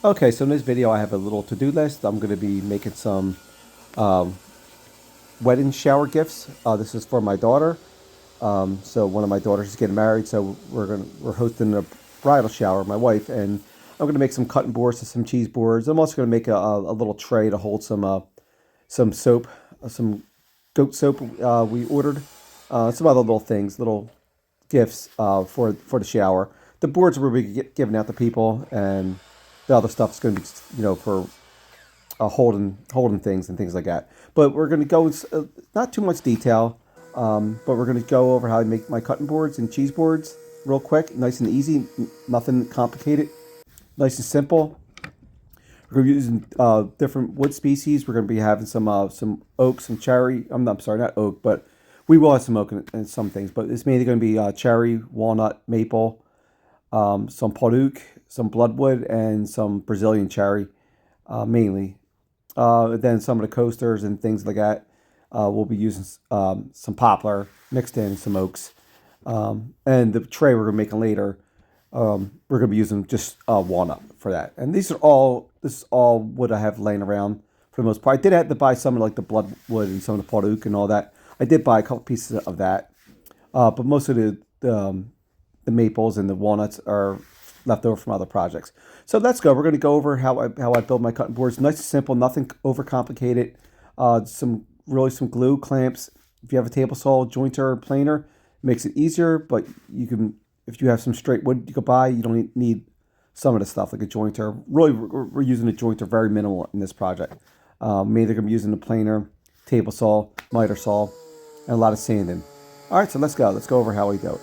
Okay, so in this video I have a little to-do list. I'm going to be making some um, wedding shower gifts. This is for my daughter. So one of my daughters is getting married, so we're hosting a bridal shower, my wife, and I'm gonna make some cutting boards and some cheese boards. I'm also gonna make a little tray to hold some soap, some goat soap we ordered, some other little things, little gifts for the shower. The boards will be given out to people, and the other stuff is gonna be for holding things and things like that. But we're going to go not too much detail, but we're going to go over how I make my cutting boards and cheese boards real quick, nice and easy, nothing complicated, nice and simple. We're going to be using different wood species. We're going to be having some oak, some cherry. I'm sorry, not oak, but we will have some oak in some things. But it's mainly going to be cherry, walnut, maple, some poduc, some bloodwood, and some Brazilian cherry, mainly. Then some of the coasters and things like that. We'll be using some poplar mixed in some oaks. And the tray we're going to be making later, we're going to be using just walnut for that. And this is all wood I have laying around for the most part. I did have to buy some of like the bloodwood and some of the poduc and all that. I did buy a couple pieces of that. But most of the maples and the walnuts are left over from other projects. So let's go. We're going to go over how I build my cutting boards. Nice and simple, nothing overcomplicated. Some glue clamps. If you have a table saw, jointer, or planer, it makes it easier. But you can, if you have some straight wood you could buy, you don't need some of the stuff like a jointer. Really, we're using a jointer very minimal in this project. Mainly going to be using the planer, table saw, miter saw, and a lot of sanding. All right, so let's go. Let's go over how we do it.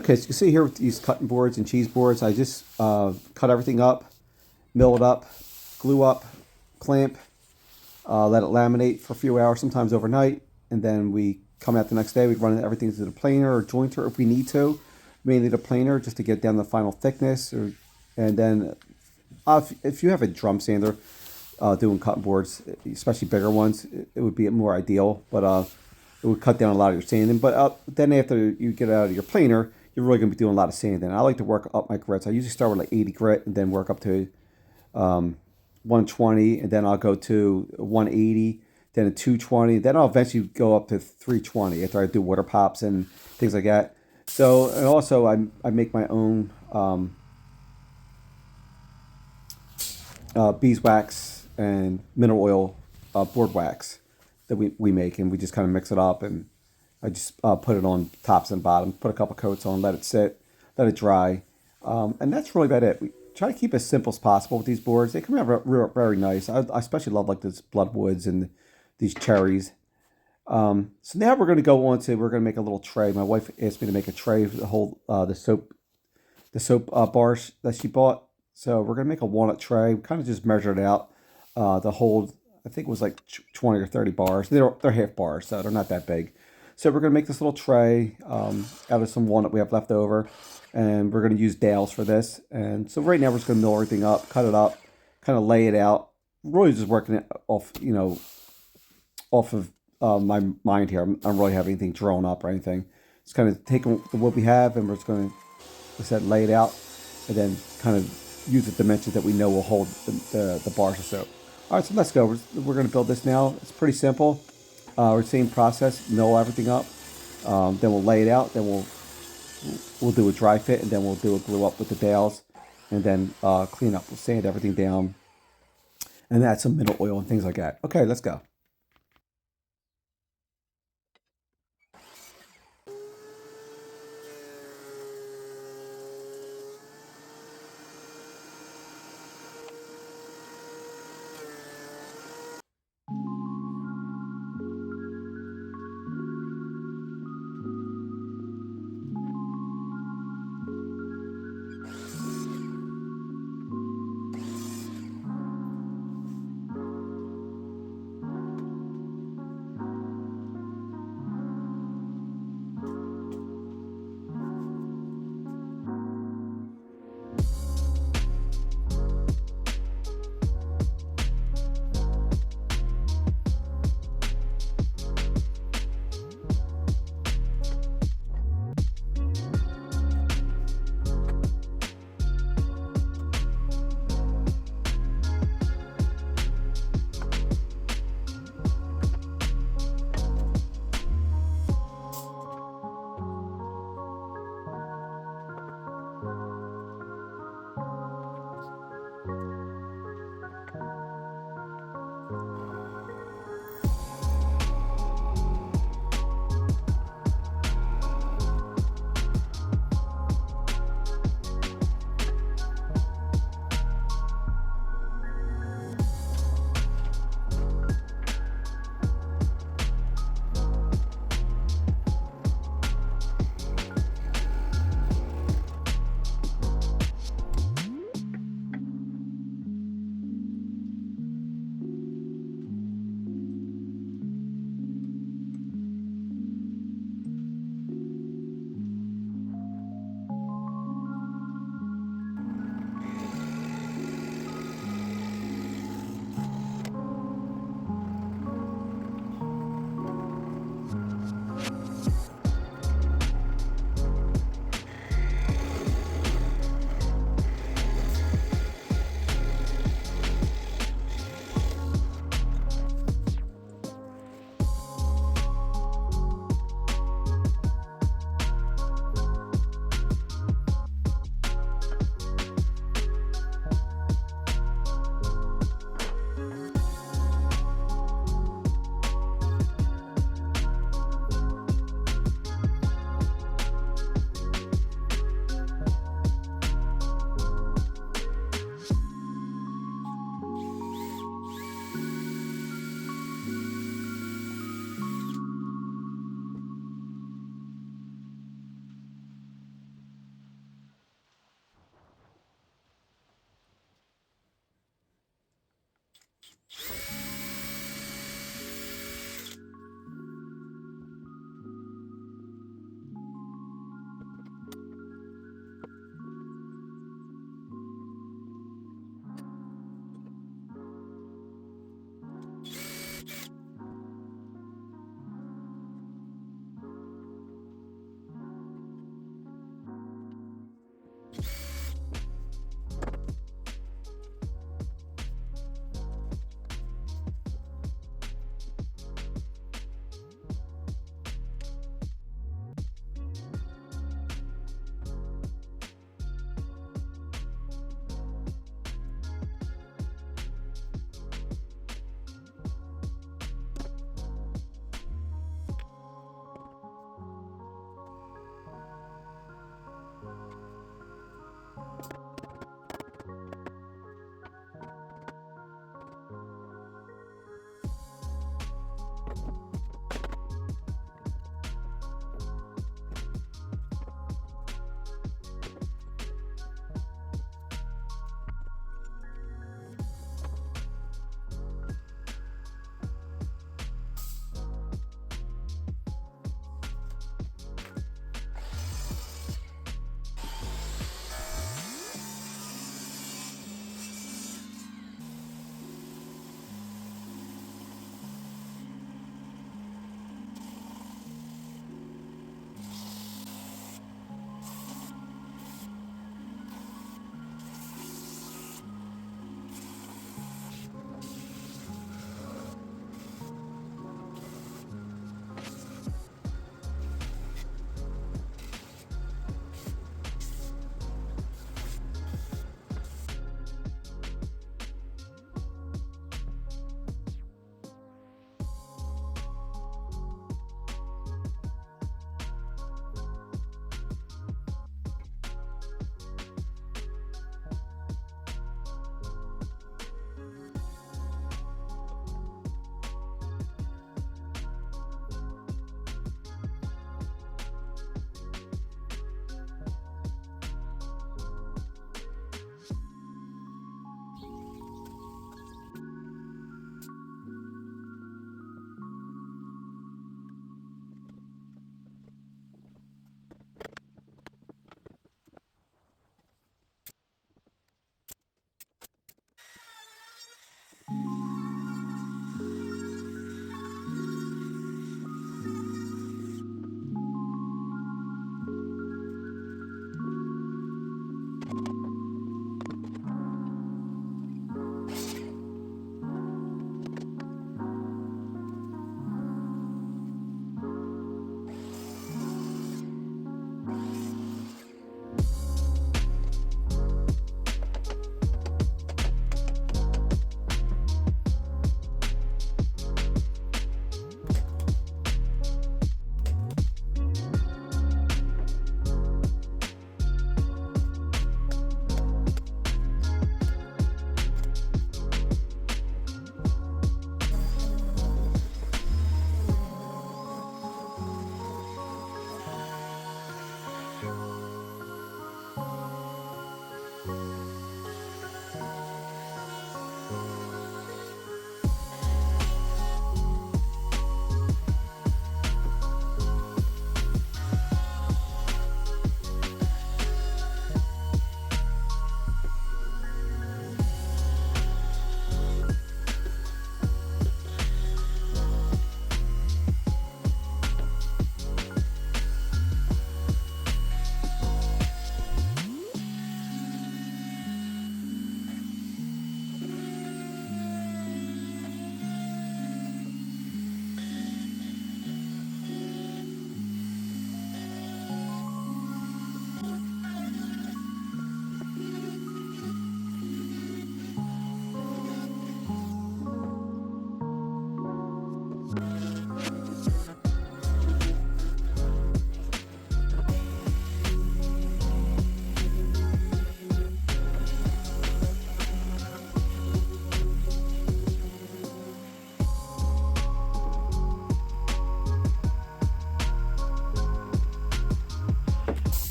Okay, so you can see here with these cutting boards and cheese boards, I just cut everything up, mill it up, glue up, clamp, let it laminate for a few hours, sometimes overnight, and then we come out the next day. We run everything through the planer or jointer if we need to, mainly the planer just to get down the final thickness. And then if you have a drum sander doing cutting boards, especially bigger ones, it would be more ideal. But it would cut down a lot of your sanding. But then after you get out of your planer, you're really going to be doing a lot of sanding. I like to work up my grits. I usually start with like 80 grit and then work up to 120, and then I'll go to 180, then a 220, then I'll eventually go up to 320 after I do water pops and things like that. So, and also I make my own beeswax and mineral oil board wax that we make, and we just kind of mix it up, and I just put it on tops and bottom, put a couple coats on, let it sit, let it dry, and that's really about it. We try to keep it as simple as possible with these boards. They come out very nice. I especially love like this bloodwoods and these cherries. So now we're going to make a little tray. My wife asked me to make a tray to hold the soap bars that she bought. So we're gonna make a walnut tray. We kind of just measured it out to hold. I think it was like 20 or 30 bars. They're half bars, so they're not that big. So we're gonna make this little tray out of some walnut we have left over, and we're gonna use dowels for this. And so right now we're just gonna mill everything up, cut it up, kind of lay it out. Really just working it off, off of my mind here. I don't really have anything drawn up or anything. Just kind of taking what we have, and we're just going to, like I said, lay it out, and then kind of use the dimensions that we know will hold the bars of soap. All right, so let's go. We're going to build this now. It's pretty simple. We're same process. Mill everything up, then we'll lay it out. Then we'll do a dry fit, and then we'll do a glue up with the dowels, and then clean up. We'll sand everything down, and add some mineral oil and things like that. Okay, let's go.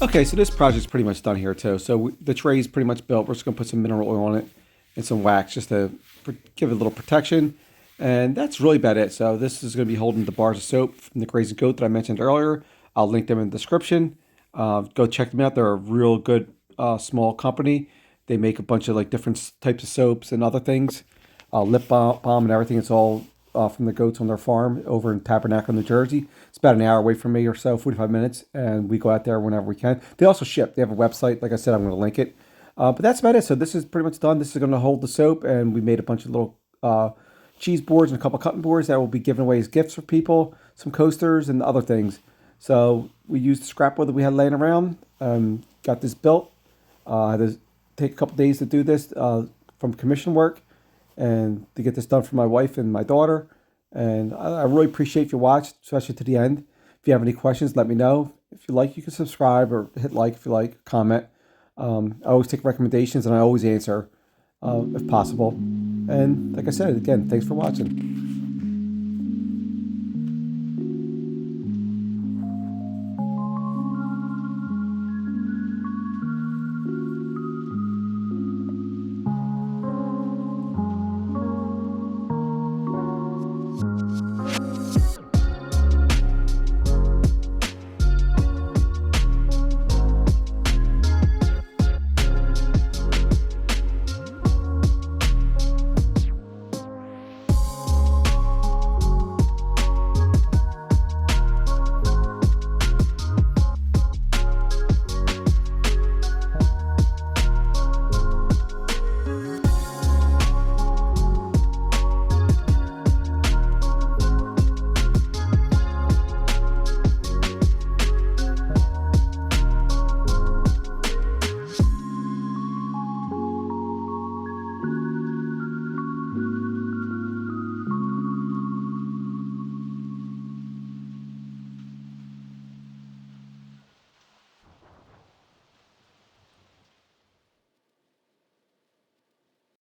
Okay, so this project's pretty much done here too. So the tray is pretty much built. We're just gonna put some mineral oil on it and some wax just to give it a little protection. And that's really about it. So this is gonna be holding the bars of soap from the Grazing Goat that I mentioned earlier. I'll link them in the description. Go check them out. They're a real good small company. They make a bunch of like different types of soaps and other things, lip balm and everything. It's all from the goats on their farm over in Tabernacle, New Jersey. It's about an hour away from me or so, 45 minutes, and we go out there whenever we can. They also ship. They have a website. Like I said, I'm going to link it. But that's about it. So this is pretty much done. This is going to hold the soap, and we made a bunch of little cheese boards and a couple cutting boards that will be given away as gifts for people, some coasters and other things. So we used the scrap wood that we had laying around, got this built. I had to take a couple days to do this from commission work and to get this done for my wife and my daughter. And I really appreciate if you watched, especially to the end. If you have any questions, let me know. If you like, you can subscribe or hit like if you like, comment. I always take recommendations and I always answer if possible. And like I said, again, thanks for watching.